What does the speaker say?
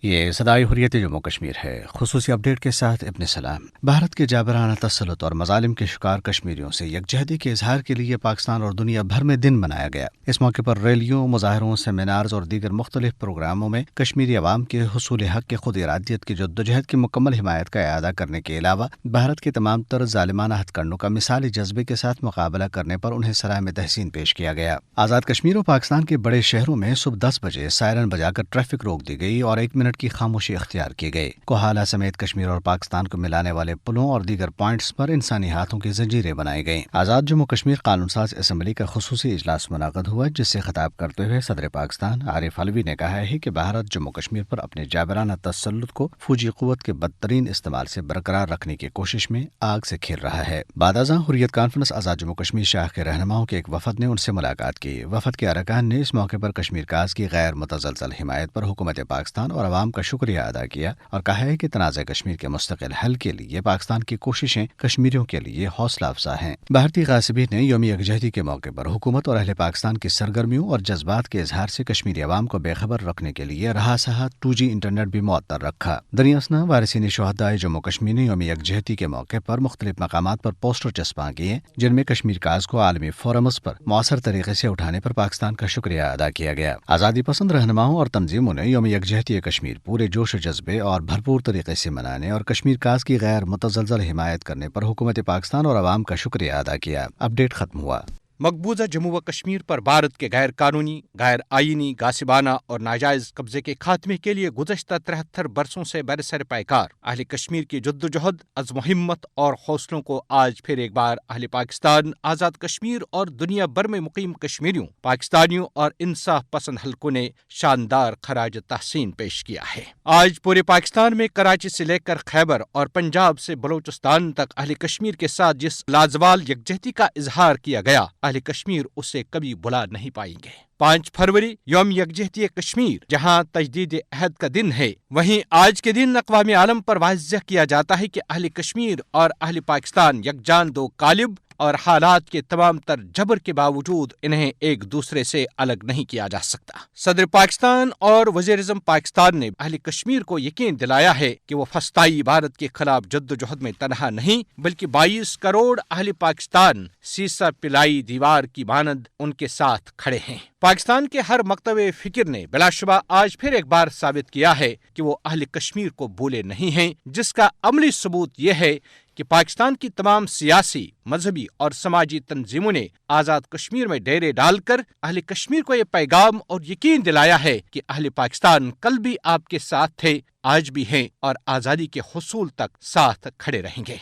یہ صدائے حریت جموں کشمیر ہے۔ خصوصی اپڈیٹ کے ساتھ ابن سلام۔ بھارت کے جابرانہ تسلط اور مظالم کے شکار کشمیریوں سے یکجہتی کے اظہار کے لیے پاکستان اور دنیا بھر میں دن منایا گیا۔ اس موقع پر ریلیوں، مظاہروں، سیمینارز اور دیگر مختلف پروگراموں میں کشمیری عوام کے حصول حق کے خود ارادیت کی جدوجہد کی مکمل حمایت کا اعادہ کرنے کے علاوہ بھارت کے تمام تر ظالمانہ ہتھ کنڈوں کا مثالی جذبے کے ساتھ مقابلہ کرنے پر انہیں سلام تحسین پیش کیا گیا۔ آزاد کشمیر و پاکستان کے بڑے شہروں میں صبح 10 بجے سائرن بجا کر ٹریفک روک دی گئی اور 1 منٹ کی خاموشی اختیار کی گئی۔ کوہالہ سمیت کشمیر اور پاکستان کو ملانے والے پلوں اور دیگر پوائنٹس پر انسانی ہاتھوں کی زنجیریں بنائی گئیں۔ آزاد جموں کشمیر قانون ساز اسمبلی کا خصوصی اجلاس منعقد ہوا، جس سے خطاب کرتے ہوئے صدر پاکستان عارف علوی نے کہا ہے کہ بھارت جموں کشمیر پر اپنے جابرانہ تسلط کو فوجی قوت کے بدترین استعمال سے برقرار رکھنے کی کوشش میں آگ سے کھیل رہا ہے۔ بعد ازاں حریت کانفرنس آزاد جموں کشمیر شاخ کے رہنماؤں کے ایک وفد نے ان سے ملاقات کی۔ وفد کے ارکان نے اس موقع پر کشمیر کاز کی غیر متزلزل حمایت پر حکومت پاکستان اور عوام کا شکریہ ادا کیا اور کہا ہے کہ تنازع کشمیر کے مستقل حل کے لیے پاکستان کی کوششیں کشمیریوں کے لیے حوصلہ افزا ہیں۔ بھارتی غاصبین نے یوم یکجہتی کے موقع پر حکومت اور اہل پاکستان کی سرگرمیوں اور جذبات کے اظہار سے کشمیری عوام کو بے خبر رکھنے کے لیے رہا سہا 2G انٹرنیٹ بھی معطل رکھا۔ دنیا اسنا وارثین شہدائے جموں کشمیر نے یوم یکجہتی کے موقع پر مختلف مقامات پر پوسٹر چسپاں کیے، جن میں کشمیر کاز کو عالمی فورمز پر مؤثر طریقے سے اٹھانے پر پاکستان کا شکریہ ادا کیا گیا۔ آزادی پسند رہنماؤں اور تنظیموں نے یوم یکجہتی کشمیر پورے جوش و جذبے اور بھرپور طریقے سے منانے اور کشمیر کاز کی غیر متزلزل حمایت کرنے پر حکومت پاکستان اور عوام کا شکریہ ادا کیا۔ اپڈیٹ ختم ہوا۔ مقبوضہ جموں و کشمیر پر بھارت کے غیر قانونی، غیر آئینی، غاصبانہ اور ناجائز قبضے کے خاتمے کے لیے گزشتہ 73 برسوں سے برسر پیکار اہل کشمیر کی جدوجہد، عزم و ہمت اور حوصلوں کو آج پھر ایک بار اہل پاکستان، آزاد کشمیر اور دنیا بھر میں مقیم کشمیریوں، پاکستانیوں اور انصاف پسند حلقوں نے شاندار خراج تحسین پیش کیا ہے۔ آج پورے پاکستان میں کراچی سے لے کر خیبر اور پنجاب سے بلوچستان تک اہل کشمیر کے ساتھ جس لازوال یکجہتی کا اظہار کیا گیا، اہل کشمیر اسے کبھی بھلا نہیں پائیں گے۔ 5 فروری یوم یکجہتی کشمیر جہاں تجدید عہد کا دن ہے، وہیں آج کے دن اقوام عالم پر واضح کیا جاتا ہے کہ اہل کشمیر اور اہل پاکستان یکجان دو قالب اور حالات کے تمام تر جبر کے باوجود انہیں ایک دوسرے سے الگ نہیں کیا جا سکتا۔ صدر پاکستان اور وزیر اعظم پاکستان نے اہل کشمیر کو یقین دلایا ہے کہ وہ فسطائی بھارت کے خلاف جدوجہد میں تنہا نہیں، بلکہ 22 کروڑ اہل پاکستان سیسا پلائی دیوار کی مانند ان کے ساتھ کھڑے ہیں۔ پاکستان کے ہر مکتب فکر نے بلا شبہ آج پھر ایک بار ثابت کیا ہے کہ وہ اہل کشمیر کو بھولے نہیں ہیں، جس کا عملی ثبوت یہ ہے کہ پاکستان کی تمام سیاسی، مذہبی اور سماجی تنظیموں نے آزاد کشمیر میں ڈیرے ڈال کر اہل کشمیر کو یہ پیغام اور یقین دلایا ہے کہ اہل پاکستان کل بھی آپ کے ساتھ تھے، آج بھی ہیں اور آزادی کے حصول تک ساتھ کھڑے رہیں گے۔